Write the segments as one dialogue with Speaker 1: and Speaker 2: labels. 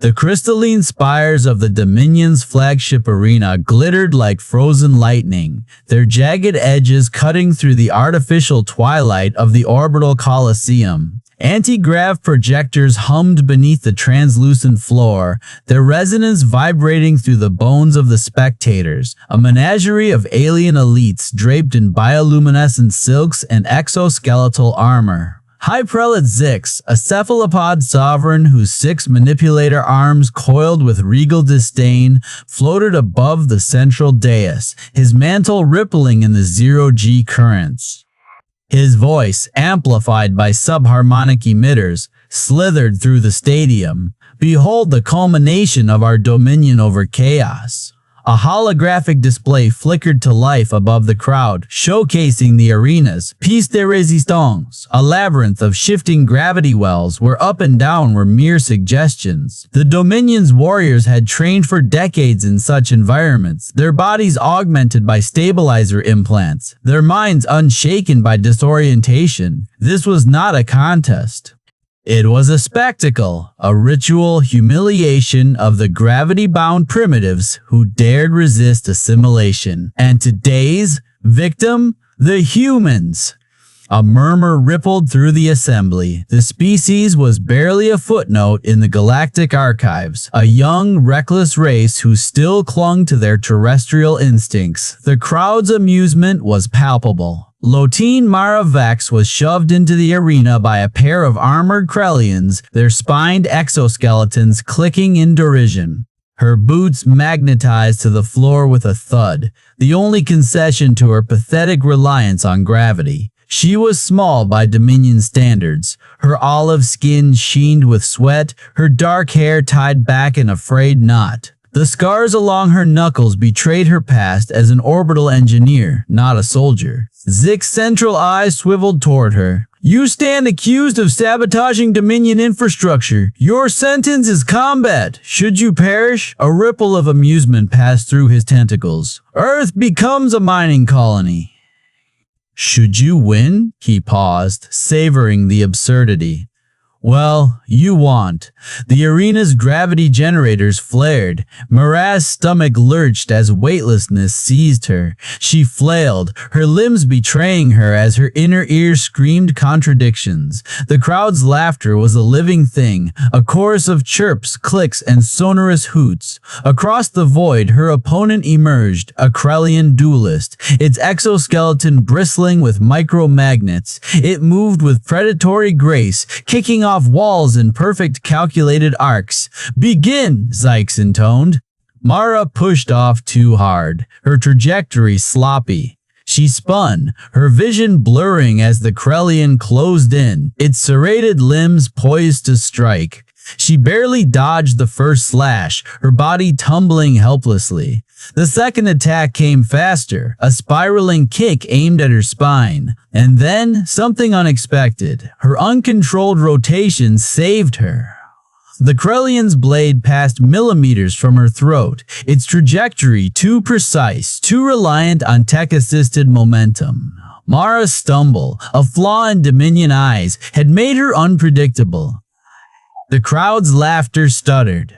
Speaker 1: The crystalline spires of the Dominion's flagship arena glittered like frozen lightning, their jagged edges cutting through the artificial twilight of the orbital coliseum. Anti-grav projectors hummed beneath the translucent floor, their resonance vibrating through the bones of the spectators, a menagerie of alien elites draped in bioluminescent silks and exoskeletal armor. High Prelate Zix, a cephalopod sovereign whose 6 manipulator arms coiled with regal disdain, floated above the central dais, his mantle rippling in the zero-G currents. His voice, amplified by subharmonic emitters, slithered through the stadium. Behold the culmination of our dominion over chaos. A holographic display flickered to life above the crowd, showcasing the arena's piece de résistance, a labyrinth of shifting gravity wells where up and down were mere suggestions. The Dominion's warriors had trained for decades in such environments, their bodies augmented by stabilizer implants, their minds unshaken by disorientation. This was not a contest. It was a spectacle, a ritual humiliation of the gravity-bound primitives who dared resist assimilation. And today's victim? The humans. A murmur rippled through the assembly. The species was barely a footnote in the galactic archives, a young, reckless race who still clung to their terrestrial instincts. The crowd's amusement was palpable. Lotine Mara Vex was shoved into the arena by a pair of armored Krellians, their spined exoskeletons clicking in derision. Her boots magnetized to the floor with a thud, the only concession to her pathetic reliance on gravity. She was small by Dominion standards, her olive skin sheened with sweat, her dark hair tied back in a frayed knot. The scars along her knuckles betrayed her past as an orbital engineer, not a soldier. Zix's central eyes swiveled toward her. You stand accused of sabotaging Dominion infrastructure. Your sentence is combat. Should you perish, a ripple of amusement passed through his tentacles. Earth becomes a mining colony. Should you win? He paused, savoring the absurdity. Well, you want. The arena's gravity generators flared. Mara's stomach lurched as weightlessness seized her. She flailed, her limbs betraying her as her inner ear screamed contradictions. The crowd's laughter was a living thing, a chorus of chirps, clicks, and sonorous hoots. Across the void, her opponent emerged, a Krellian duelist, its exoskeleton bristling with micromagnets. It moved with predatory grace, kicking off walls in perfect calculated arcs. Begin, Zix intoned. Mara pushed off too hard, her trajectory sloppy. She spun, her vision blurring as the Krellian closed in, its serrated limbs poised to strike. She barely dodged the first slash, her body tumbling helplessly. The second attack came faster, a spiraling kick aimed at her spine. And then, something unexpected. Her uncontrolled rotation saved her. The Krellian's blade passed millimeters from her throat, its trajectory too precise, too reliant on tech-assisted momentum. Mara's stumble, a flaw in Dominion eyes, had made her unpredictable. The crowd's laughter stuttered.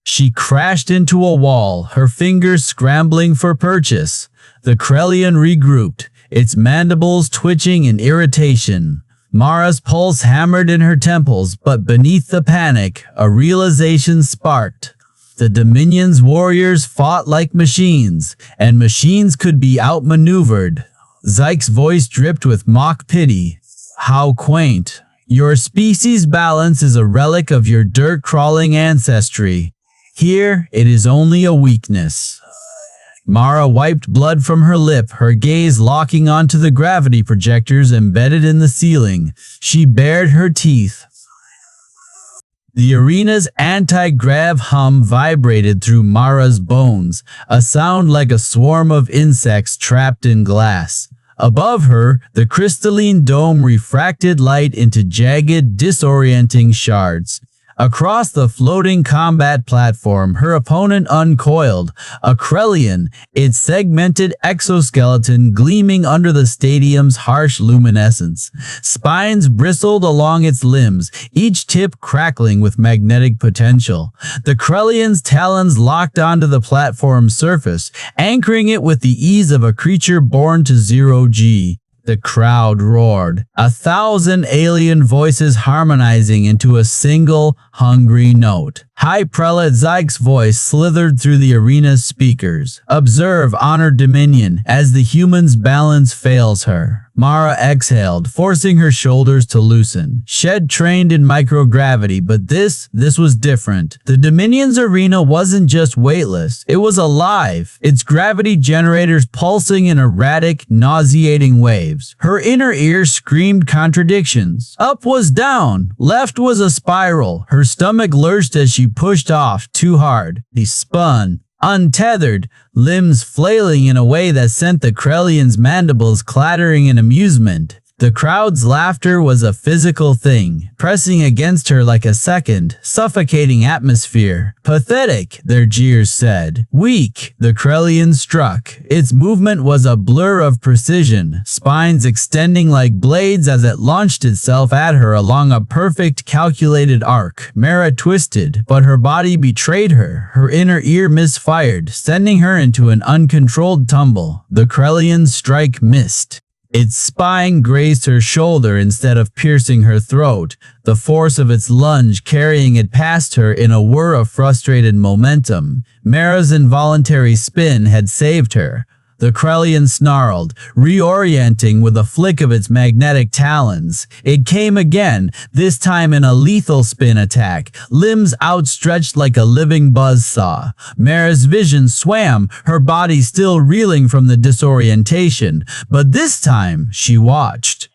Speaker 1: She crashed into a wall, her fingers scrambling for purchase. The Krellian regrouped, its mandibles twitching in irritation. Mara's pulse hammered in her temples, but beneath the panic, a realization sparked. The Dominion's warriors fought like machines, and machines could be outmaneuvered. Zix's voice dripped with mock pity. How quaint. Your species' balance is a relic of your dirt-crawling ancestry. Here, it is only a weakness. Mara wiped blood from her lip, her gaze locking onto the gravity projectors embedded in the ceiling. She bared her teeth. The arena's anti-grav hum vibrated through Mara's bones, a sound like a swarm of insects trapped in glass. Above her, the crystalline dome refracted light into jagged, disorienting shards. Across the floating combat platform, her opponent uncoiled, a Krellian, its segmented exoskeleton gleaming under the stadium's harsh luminescence. Spines bristled along its limbs, each tip crackling with magnetic potential. The Krellian's talons locked onto the platform's surface, anchoring it with the ease of a creature born to zero-G. The crowd roared, 1,000 alien voices harmonizing into a single, hungry note. High Prelate Zyke's voice slithered through the arena's speakers. Observe, honored Dominion, as the human's balance fails her. Mara exhaled, forcing her shoulders to loosen. Shed trained in microgravity, but this was different. The Dominion's arena wasn't just weightless, it was alive, its gravity generators pulsing in erratic, nauseating waves. Her inner ear screamed contradictions. Up was down, left was a spiral. Her stomach lurched as she pushed off too hard. He spun, untethered, limbs flailing in a way that sent the Krellian's mandibles clattering in amusement. The crowd's laughter was a physical thing, pressing against her like a second, suffocating atmosphere. Pathetic, their jeers said. Weak, the Krellian struck. Its movement was a blur of precision, spines extending like blades as it launched itself at her along a perfect, calculated arc. Mara twisted, but her body betrayed her. Her inner ear misfired, sending her into an uncontrolled tumble. The Krellian's strike missed. Its spine grazed her shoulder instead of piercing her throat, the force of its lunge carrying it past her in a whir of frustrated momentum. Mara's involuntary spin had saved her. The Krellian snarled, reorienting with a flick of its magnetic talons. It came again, this time in a lethal spin attack, limbs outstretched like a living buzzsaw. Mara's vision swam, her body still reeling from the disorientation, but this time she watched.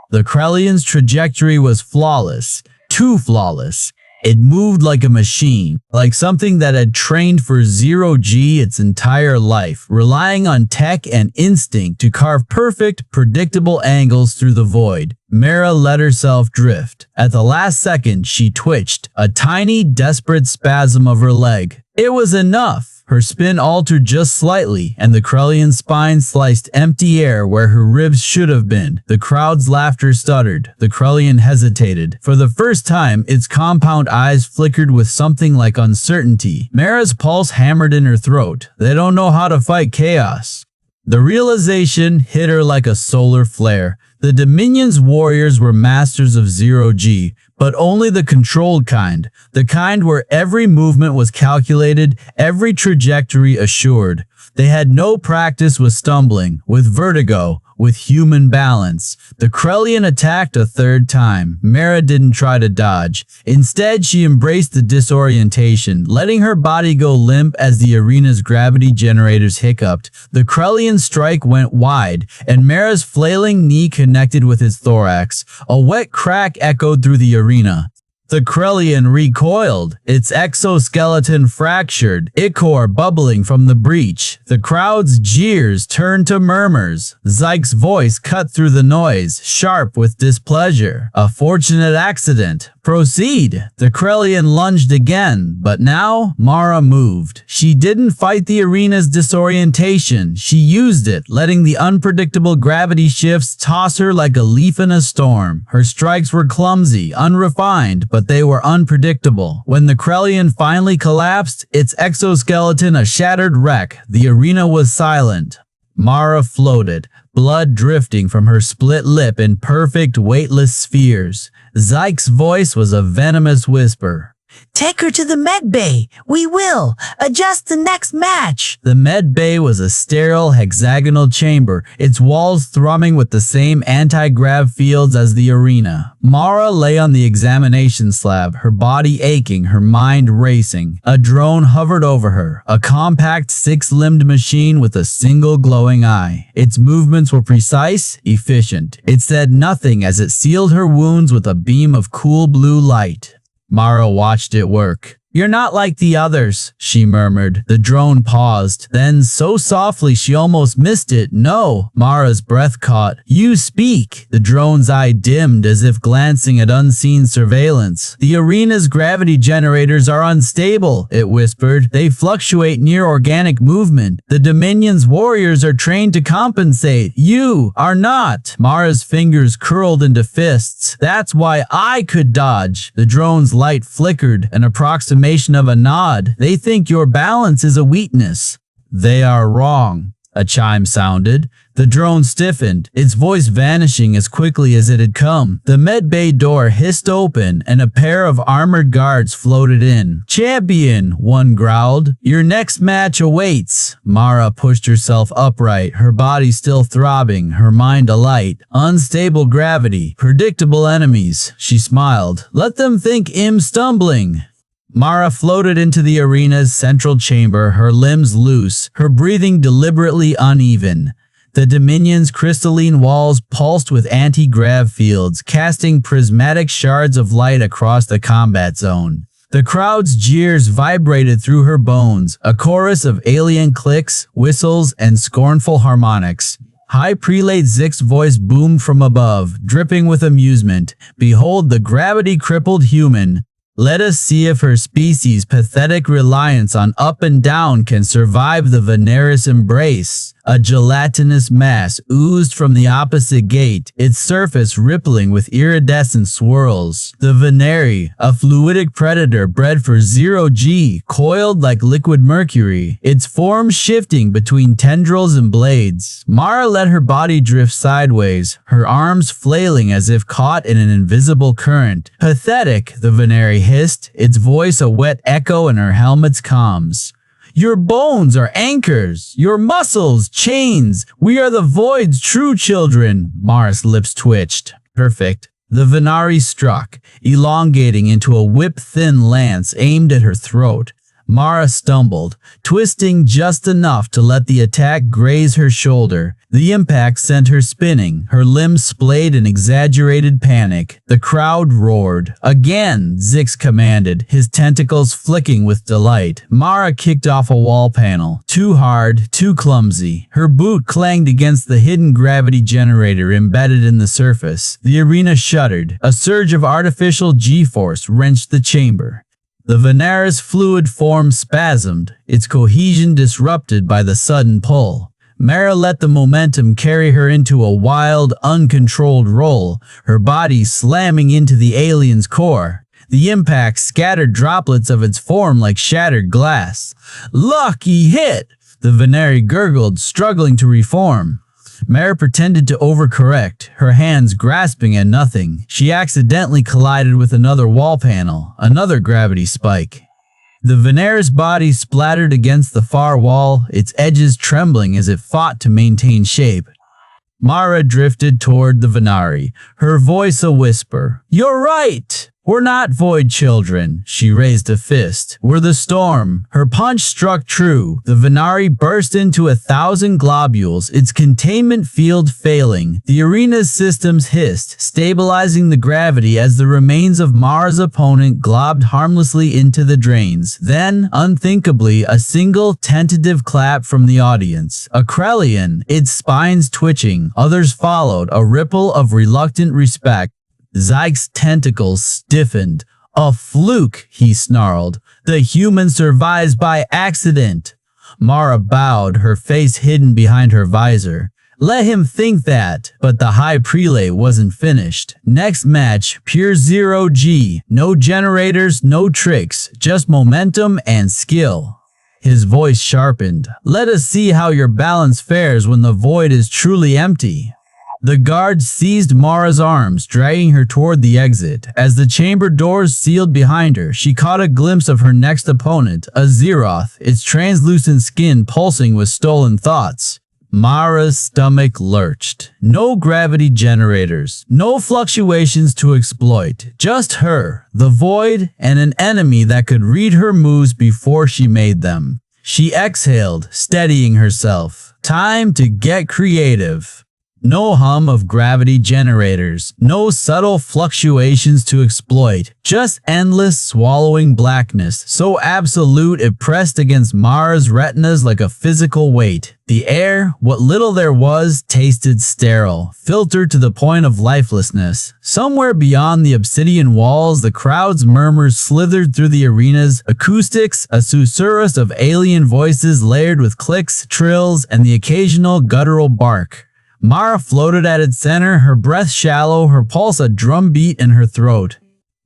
Speaker 1: The Krellian's trajectory was flawless, too flawless. It moved like a machine, like something that had trained for zero-G its entire life, relying on tech and instinct to carve perfect, predictable angles through the void. Mara let herself drift. At the last second, she twitched, a tiny, desperate spasm of her leg. It was enough. Her spin altered just slightly, and the Krellian spine sliced empty air where her ribs should have been. The crowd's laughter stuttered. The Krellian hesitated. For the first time, its compound eyes flickered with something like uncertainty. Mara's pulse hammered in her throat. They don't know how to fight chaos. The realization hit her like a solar flare. The Dominion's warriors were masters of zero-G, but only the controlled kind, the kind where every movement was calculated, every trajectory assured. They had no practice with stumbling, with vertigo, with human balance. The Krellian attacked a third time. Mara didn't try to dodge. Instead, she embraced the disorientation, letting her body go limp as the arena's gravity generators hiccuped. The Krellian strike went wide, and Mara's flailing knee connected with his thorax. A wet crack echoed through the arena. The Krellian recoiled, its exoskeleton fractured, ichor bubbling from the breach. The crowd's jeers turned to murmurs. Zyke's voice cut through the noise, sharp with displeasure. A fortunate accident. Proceed. The Krellian lunged again, but now Mara moved. She didn't fight the arena's disorientation. She used it, letting the unpredictable gravity shifts toss her like a leaf in a storm. Her strikes were clumsy, unrefined, but they were unpredictable. When the Krellian finally collapsed, its exoskeleton a shattered wreck, the arena was silent. Mara floated, blood drifting from her split lip in perfect, weightless spheres. Zyke's voice was a venomous whisper.
Speaker 2: Take her to the med bay. We will. Adjust the next match.
Speaker 1: The med bay was a sterile, hexagonal chamber, its walls thrumming with the same anti-grav fields as the arena. Mara lay on the examination slab, her body aching, her mind racing. A drone hovered over her, a compact six-limbed machine with a single glowing eye. Its movements were precise, efficient. It said nothing as it sealed her wounds with a beam of cool blue light. Mara watched it work. You're not like the others, she murmured. The drone paused, then so softly she almost missed it. No, Mara's breath caught. You speak. The drone's eye dimmed as if glancing at unseen surveillance. The arena's gravity generators are unstable, it whispered. They fluctuate near organic movement. The Dominion's warriors are trained to compensate. You are not. Mara's fingers curled into fists. That's why I could dodge. The drone's light flickered, an approximation of a nod. They think your balance is a weakness. They are wrong. A chime sounded. The drone stiffened, its voice vanishing as quickly as it had come. The medbay door hissed open, and a pair of armored guards floated in. Champion, one growled. Your next match awaits. Mara pushed herself upright, her body still throbbing, her mind alight. Unstable gravity, predictable enemies. She smiled. Let them think I'm stumbling. Mara floated into the arena's central chamber, her limbs loose, her breathing deliberately uneven. The Dominion's crystalline walls pulsed with anti-grav fields, casting prismatic shards of light across the combat zone. The crowd's jeers vibrated through her bones, a chorus of alien clicks, whistles, and scornful harmonics. High Prelate Zix's voice boomed from above, dripping with amusement. Behold the gravity-crippled human. Let us see if her species' pathetic reliance on up and down can survive the Veneris embrace. A gelatinous mass oozed from the opposite gate, its surface rippling with iridescent swirls. The Veneri, a fluidic predator bred for 0G, coiled like liquid mercury, its form shifting between tendrils and blades. Mara let her body drift sideways, her arms flailing as if caught in an invisible current. Pathetic, the Veneri hissed, its voice a wet echo in her helmet's comms. Your bones are anchors, your muscles chains. We are the Void's true children. Mara's lips twitched. Perfect. The Venari struck, elongating into a whip-thin lance aimed at her throat. Mara stumbled, twisting just enough to let the attack graze her shoulder. The impact sent her spinning, her limbs splayed in exaggerated panic. The crowd roared. Again, Zix commanded, his tentacles flicking with delight. Mara kicked off a wall panel. Too hard, too clumsy. Her boot clanged against the hidden gravity generator embedded in the surface. The arena shuddered. A surge of artificial G-force wrenched the chamber. The Veneris fluid form spasmed, its cohesion disrupted by the sudden pull. Mara let the momentum carry her into a wild, uncontrolled roll, her body slamming into the alien's core. The impact scattered droplets of its form like shattered glass. Lucky hit! The Veneri gurgled, struggling to reform. Mara pretended to overcorrect, her hands grasping at nothing. She accidentally collided with another wall panel, another gravity spike. The Veneris body splattered against the far wall, its edges trembling as it fought to maintain shape. Mara drifted toward the Venari, her voice a whisper. You're right! We're not Void children. She raised a fist. We're the storm. Her punch struck true. The Venari burst into 1,000 globules, its containment field failing. The arena's systems hissed, stabilizing the gravity as the remains of Mara's opponent globbed harmlessly into the drains. Then, unthinkably, a single tentative clap from the audience. A Krellian, its spines twitching. Others followed, a ripple of reluctant respect. Zix's tentacles stiffened. A fluke, he snarled. The human survives by accident. Mara bowed, her face hidden behind her visor. Let him think that, but the High Prelate wasn't finished. Next match, pure 0G. No generators, no tricks, just momentum and skill. His voice sharpened. Let us see how your balance fares when the void is truly empty. The guard seized Mara's arms, dragging her toward the exit. As the chamber doors sealed behind her, she caught a glimpse of her next opponent, a Zeroth, its translucent skin pulsing with stolen thoughts. Mara's stomach lurched. No gravity generators, no fluctuations to exploit, just her, the void, and an enemy that could read her moves before she made them. She exhaled, steadying herself. Time to get creative. No hum of gravity generators, no subtle fluctuations to exploit, just endless swallowing blackness, so absolute it pressed against Mara's retinas like a physical weight. The air, what little there was, tasted sterile, filtered to the point of lifelessness. Somewhere beyond the obsidian walls, the crowd's murmurs slithered through the arena's acoustics, a susurrus of alien voices layered with clicks, trills, and the occasional guttural bark. Mara floated at its center, her breath shallow, her pulse a drumbeat in her throat.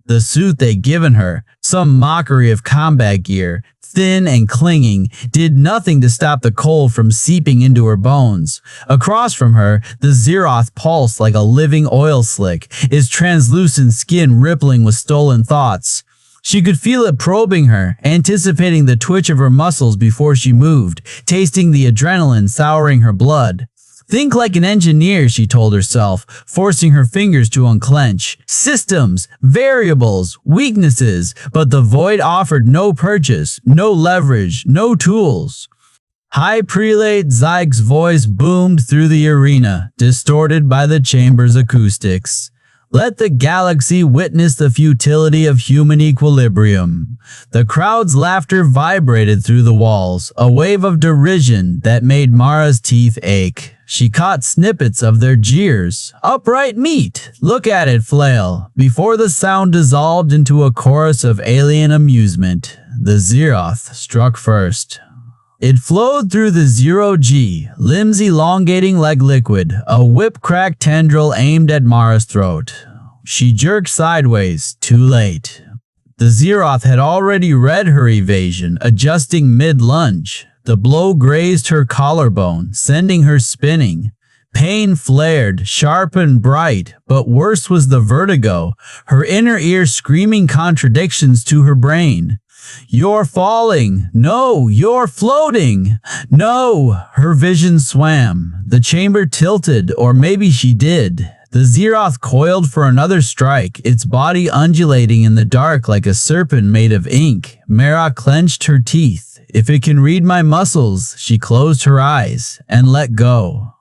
Speaker 1: The suit they'd given her, some mockery of combat gear, thin and clinging, did nothing to stop the cold from seeping into her bones. Across from her, the Zeroth pulsed like a living oil slick, its translucent skin rippling with stolen thoughts. She could feel it probing her, anticipating the twitch of her muscles before she moved, tasting the adrenaline souring her blood. Think like an engineer, she told herself, forcing her fingers to unclench. Systems, variables, weaknesses, but the void offered no purchase, no leverage, no tools. High Prelate Zyk's voice boomed through the arena, distorted by the chamber's acoustics. Let the galaxy witness the futility of human equilibrium. The crowd's laughter vibrated through the walls, a wave of derision that made Mara's teeth ache. She caught snippets of their jeers. Upright meat! Look at it flail! Before the sound dissolved into a chorus of alien amusement, the Zeroth struck first. It flowed through the 0G, limbs elongating like liquid, a whip-cracked tendril aimed at Mara's throat. She jerked sideways, too late. The Zeroth had already read her evasion, adjusting mid-lunge. The blow grazed her collarbone, sending her spinning. Pain flared, sharp and bright, but worse was the vertigo, her inner ear screaming contradictions to her brain. You're falling. No, you're floating. No, her vision swam. The chamber tilted, or maybe she did. The Zeroth coiled for another strike, its body undulating in the dark like a serpent made of ink. Mara clenched her teeth. If it can read my muscles, she closed her eyes and let go.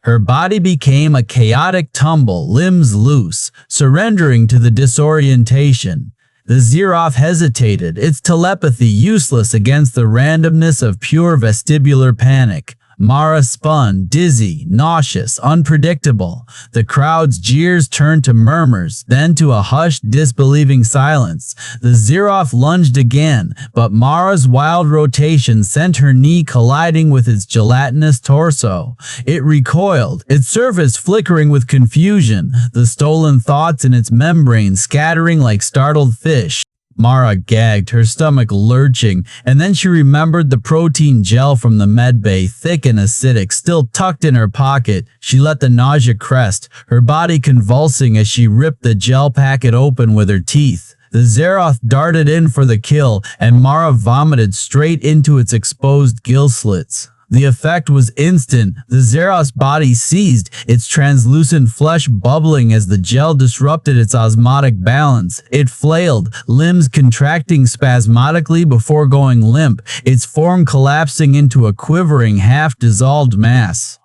Speaker 1: Her body became a chaotic tumble, limbs loose, surrendering to the disorientation. The Zeroth hesitated, its telepathy useless against the randomness of pure vestibular panic. Mara spun, dizzy, nauseous, unpredictable. The crowd's jeers turned to murmurs, then to a hushed, disbelieving silence. The Zeroth lunged again, but Mara's wild rotation sent her knee colliding with its gelatinous torso. It recoiled, its surface flickering with confusion, the stolen thoughts in its membrane scattering like startled fish. Mara gagged, her stomach lurching, and then she remembered the protein gel from the medbay, thick and acidic, still tucked in her pocket. She let the nausea crest, her body convulsing as she ripped the gel packet open with her teeth. The Zeroth darted in for the kill, and Mara vomited straight into its exposed gill slits. The effect was instant. The Zeroth's body seized, its translucent flesh bubbling as the gel disrupted its osmotic balance. It flailed, limbs contracting spasmodically before going limp, its form collapsing into a quivering, half-dissolved mass.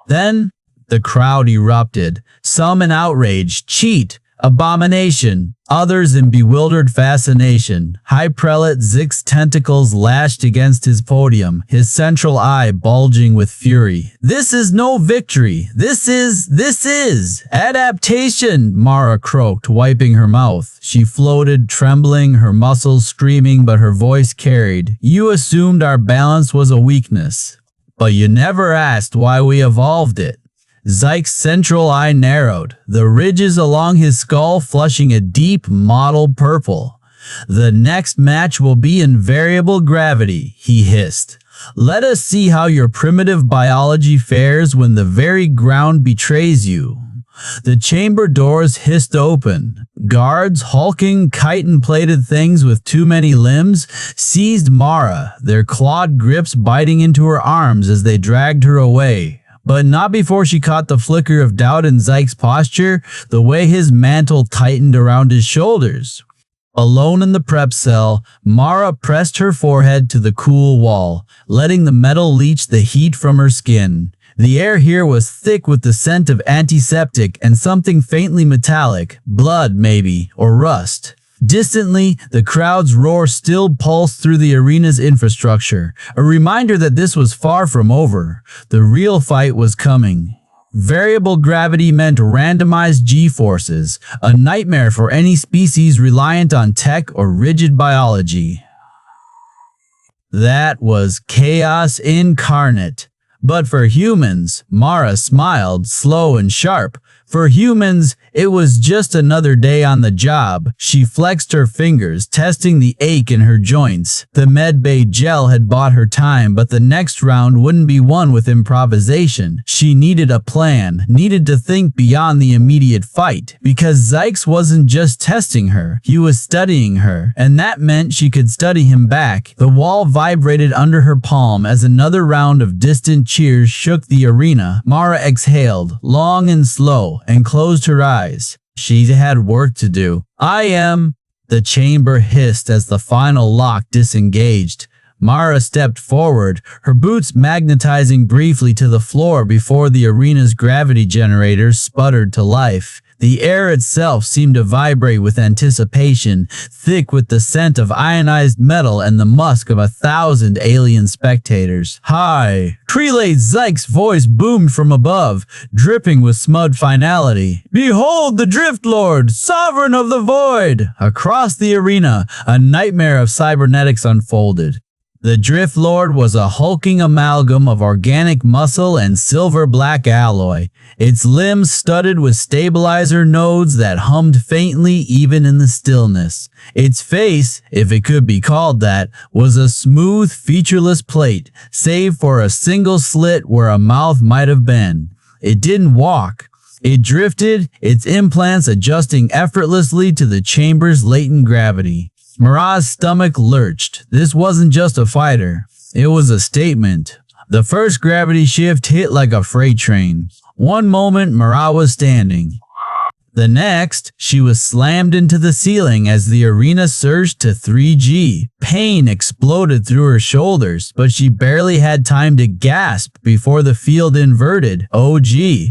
Speaker 1: Then, the crowd erupted, some in outrage, cheat, abomination, others in bewildered fascination. High Prelate Zyk's tentacles lashed against his podium, his central eye bulging with fury. This is no victory. This is adaptation, Mara croaked, wiping her mouth. She floated, trembling, her muscles screaming, but her voice carried. You assumed our balance was a weakness, but you never asked why we evolved it. Zyk's central eye narrowed, the ridges along his skull flushing a deep, mottled purple. The next match will be in variable gravity, he hissed. Let us see how your primitive biology fares when the very ground betrays you. The chamber doors hissed open. Guards, hulking, chitin-plated things with too many limbs, seized Mara, their clawed grips biting into her arms as they dragged her away. But not before she caught the flicker of doubt in Zyk's posture, the way his mantle tightened around his shoulders. Alone in the prep cell, Mara pressed her forehead to the cool wall, letting the metal leach the heat from her skin. The air here was thick with the scent of antiseptic and something faintly metallic, blood maybe, or rust. Distantly, the crowd's roar still pulsed through the arena's infrastructure, a reminder that this was far from over. The real fight was coming. Variable gravity meant randomized G-forces, a nightmare for any species reliant on tech or rigid biology. That was chaos incarnate. But for humans, Mara smiled, slow and sharp. For humans, it was just another day on the job. She flexed her fingers, testing the ache in her joints. The medbay gel had bought her time, but the next round wouldn't be won with improvisation. She needed a plan, needed to think beyond the immediate fight, because Zykes wasn't just testing her, he was studying her, and that meant she could study him back. The wall vibrated under her palm as another round of distant cheers shook the arena. Mara exhaled, long and slow, and closed her eyes. She had work to do. The chamber hissed as the final lock disengaged. Mara stepped forward, her boots magnetizing briefly to the floor before the arena's gravity generators sputtered to life. The air itself seemed to vibrate with anticipation, thick with the scent of ionized metal and the musk of 1,000 alien spectators. Hi! Prelate Zykes' voice boomed from above, dripping with smug finality. Behold the Drift Lord, sovereign of the void! Across the arena, a nightmare of cybernetics unfolded. The Drift Lord was a hulking amalgam of organic muscle and silver-black alloy, its limbs studded with stabilizer nodes that hummed faintly even in the stillness. Its face, if it could be called that, was a smooth, featureless plate, save for a single slit where a mouth might have been. It didn't walk. It drifted, its implants adjusting effortlessly to the chamber's latent gravity. Mara's stomach lurched. This wasn't just a fighter. It was a statement. The first gravity shift hit like a freight train. One moment, Mara was standing. The next, she was slammed into the ceiling as the arena surged to 3G. Pain exploded through her shoulders, but she barely had time to gasp before the field inverted. OG.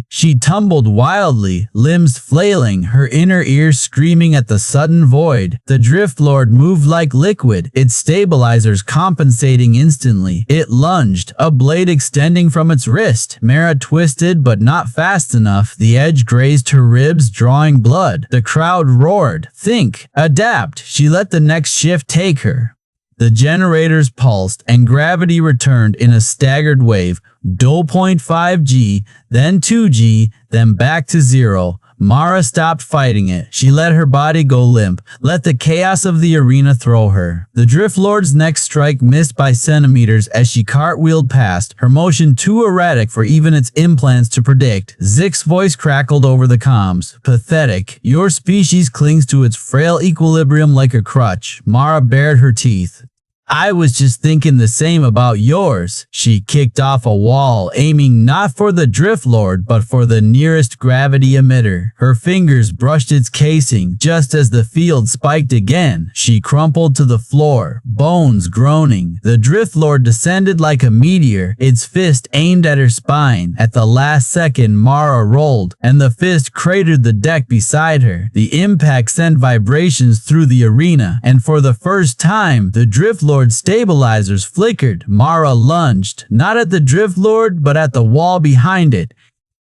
Speaker 1: She tumbled wildly, limbs flailing, her inner ear screaming at the sudden void. The Drift Lord moved like liquid, its stabilizers compensating instantly. It lunged, a blade extending from its wrist. Mara twisted, but not fast enough. The edge grazed her ribs, drawing blood. The crowd roared. Think, adapt. She let the next shift take her. The generators pulsed and gravity returned in a staggered wave. 0.5G, then 2G, then back to 0. Mara stopped fighting it. She let her body go limp, let the chaos of the arena throw her. The Drift Lord's next strike missed by centimeters as she cartwheeled past, her motion too erratic for even its implants to predict. Zyk's voice crackled over the comms. Pathetic. Your species clings to its frail equilibrium like a crutch. Mara bared her teeth. I was just thinking the same about yours. She kicked off a wall, aiming not for the Drift Lord, but for the nearest gravity emitter. Her fingers brushed its casing just as the field spiked again. She crumpled to the floor, bones groaning. The Drift Lord descended like a meteor, its fist aimed at her spine. At the last second, Mara rolled, and the fist cratered the deck beside her. The impact sent vibrations through the arena, and for the first time, the Drift Lord stabilizers flickered. Mara lunged, not at the Drift Lord, but at the wall behind it.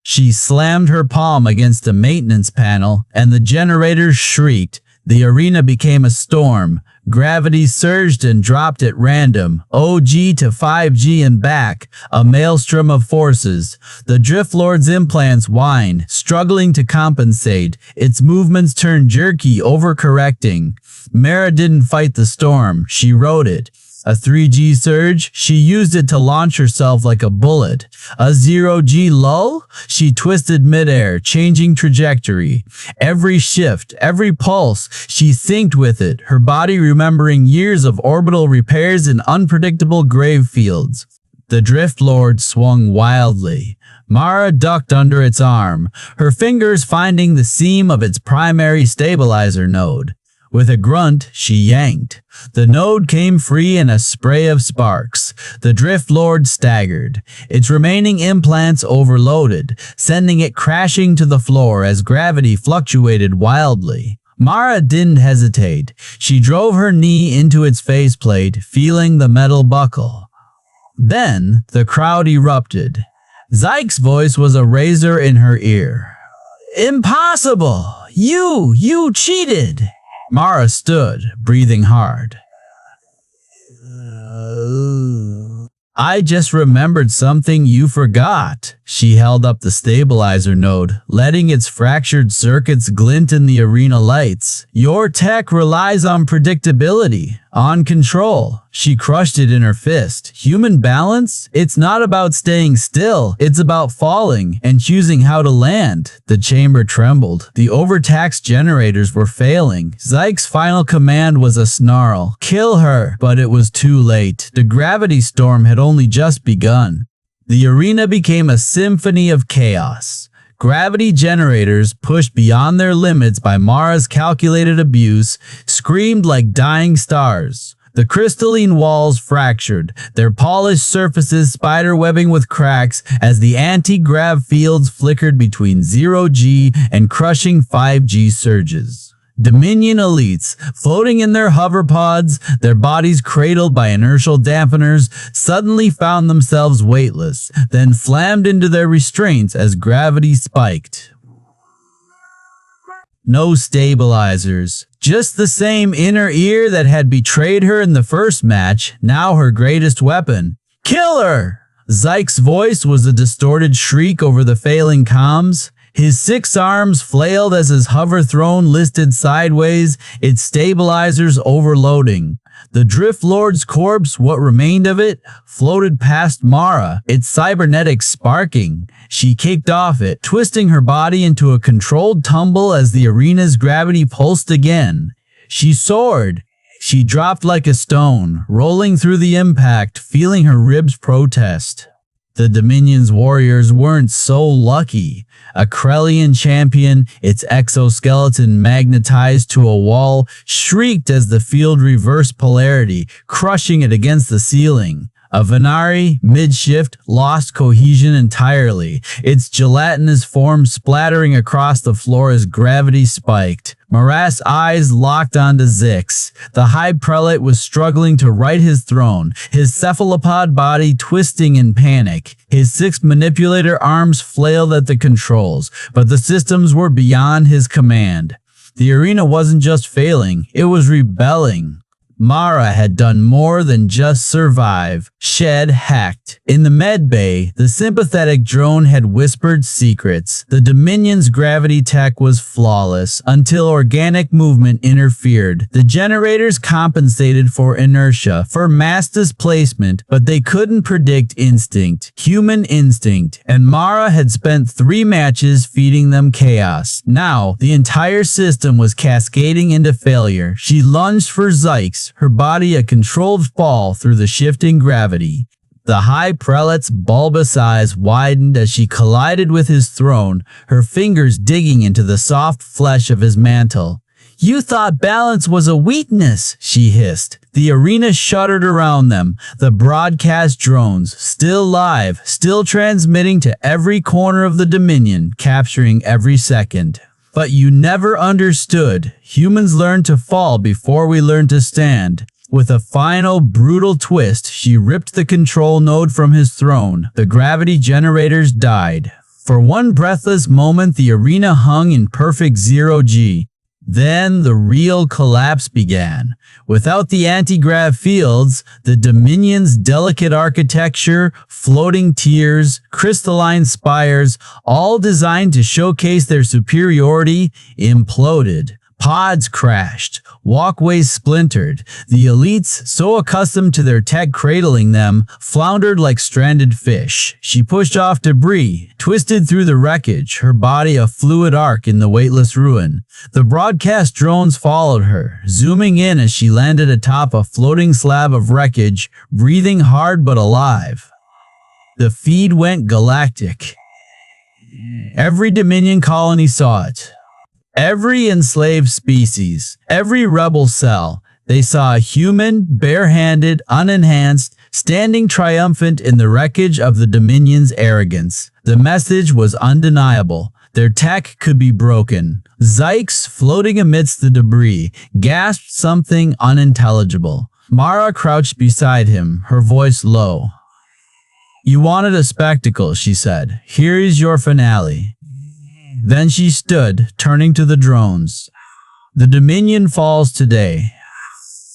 Speaker 1: She slammed her palm against the maintenance panel, and the generators shrieked. The arena became a storm. Gravity surged and dropped at random, OG to 5G and back, a maelstrom of forces. The Drift Lord's implants whined, struggling to compensate. Its movements turned jerky, overcorrecting. Mara didn't fight the storm, she rode it. A 3G surge, she used it to launch herself like a bullet. A 0G lull, she twisted midair, changing trajectory. Every shift, every pulse, she synced with it, her body remembering years of orbital repairs in unpredictable grave fields. The Drift Lord swung wildly. Mara ducked under its arm, her fingers finding the seam of its primary stabilizer node. With a grunt, she yanked. The node came free in a spray of sparks. The Drift Lord staggered, its remaining implants overloaded, sending it crashing to the floor as gravity fluctuated wildly. Mara didn't hesitate. She drove her knee into its faceplate, feeling the metal buckle. Then, the crowd erupted. Zyke's voice was a razor in her ear. "Impossible! You cheated!" Mara stood, breathing hard. "I just remembered something you forgot." She held up the stabilizer node, letting its fractured circuits glint in the arena lights. "Your tech relies on predictability, on control." She crushed it in her fist. "Human balance? It's not about staying still. It's about falling and choosing how to land." The chamber trembled. The overtaxed generators were failing. Zyke's final command was a snarl. "Kill her!" But it was too late. The gravity storm had only just begun. The arena became a symphony of chaos. Gravity generators, pushed beyond their limits by Mara's calculated abuse, screamed like dying stars. The crystalline walls fractured, their polished surfaces spiderwebbing with cracks as the anti-grav fields flickered between 0G and crushing 5G surges. Dominion elites, floating in their hoverpods, their bodies cradled by inertial dampeners, suddenly found themselves weightless, then slammed into their restraints as gravity spiked. No stabilizers, just the same inner ear that had betrayed her in the first match, now her greatest weapon. "Kill her!" Zyke's voice was a distorted shriek over the failing comms. His 6 arms flailed as his hover throne listed sideways, its stabilizers overloading. The Drift Lord's corpse, what remained of it, floated past Mara, its cybernetics sparking. She kicked off it, twisting her body into a controlled tumble as the arena's gravity pulsed again. She soared. She dropped like a stone, rolling through the impact, feeling her ribs protest. The Dominion's warriors weren't so lucky. A Krellian champion, its exoskeleton magnetized to a wall, shrieked as the field reversed polarity, crushing it against the ceiling. A Venari, mid-shift, lost cohesion entirely, its gelatinous form splattering across the floor as gravity spiked. Marath's eyes locked onto Zix. The High Prelate was struggling to right his throne, his cephalopod body twisting in panic. His 6 manipulator arms flailed at the controls, but the systems were beyond his command. The arena wasn't just failing, it was rebelling. Mara had done more than just survive. Shed hacked. In the med bay, the sympathetic drone had whispered secrets. The Dominion's gravity tech was flawless until organic movement interfered. The generators compensated for inertia, for mass displacement, but they couldn't predict instinct, human instinct, and Mara had spent 3 matches feeding them chaos. Now, the entire system was cascading into failure. She lunged for Zykes, her body a controlled fall through the shifting gravity. The High Prelate's bulbous eyes widened as she collided with his throne, her fingers digging into the soft flesh of his mantle. "You thought balance was a weakness," she hissed. The arena shuddered around them, the broadcast drones, still live, still transmitting to every corner of the Dominion, capturing every second. "But you never understood. Humans learn to fall before we learn to stand." With a final, brutal twist, she ripped the control node from his throne. The gravity generators died. For one breathless moment, the arena hung in perfect 0G. Then the real collapse began. Without the anti-grav fields, the Dominion's delicate architecture, floating tiers, crystalline spires, all designed to showcase their superiority, imploded. Pods crashed, walkways splintered. The elites, so accustomed to their tech cradling them, floundered like stranded fish. She pushed off debris, twisted through the wreckage, her body a fluid arc in the weightless ruin. The broadcast drones followed her, zooming in as she landed atop a floating slab of wreckage, breathing hard but alive. The feed went galactic. Every Dominion colony saw it. Every enslaved species, every rebel cell, they saw a human, barehanded, unenhanced, standing triumphant in the wreckage of the Dominion's arrogance. The message was undeniable. Their tech could be broken. Zykes, floating amidst the debris, gasped something unintelligible. Mara crouched beside him, her voice low. "You wanted a spectacle," she said. "Here is your finale." Then she stood, turning to the drones. "The Dominion falls today.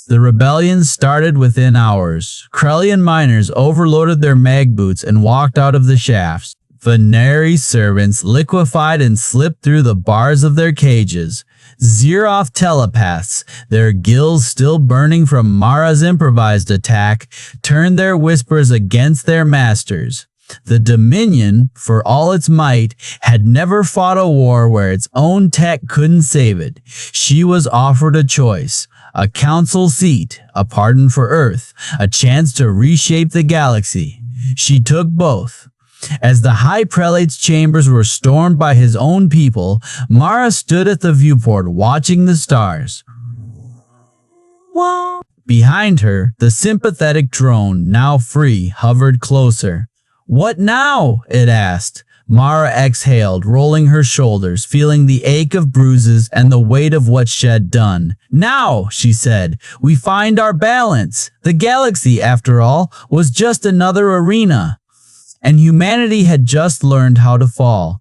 Speaker 1: The rebellion started within hours. Krellian miners overloaded their mag boots and walked out of the shafts. Venari servants liquefied and slipped through the bars of their cages. Xeroth telepaths, their gills still burning from Mara's improvised attack, turned their whispers against their masters. The Dominion, for all its might, had never fought a war where its own tech couldn't save it. She was offered a choice. A council seat, a pardon for Earth, a chance to reshape the galaxy. She took both. As the High Prelate's chambers were stormed by his own people, Mara stood at the viewport watching the stars. Behind her, the sympathetic drone, now free, hovered closer. "What now?" it asked. Mara exhaled, rolling her shoulders, feeling the ache of bruises and the weight of what she'd done. "Now," she said, "we find our balance. The galaxy, after all, was just another arena. And humanity had just learned how to fall.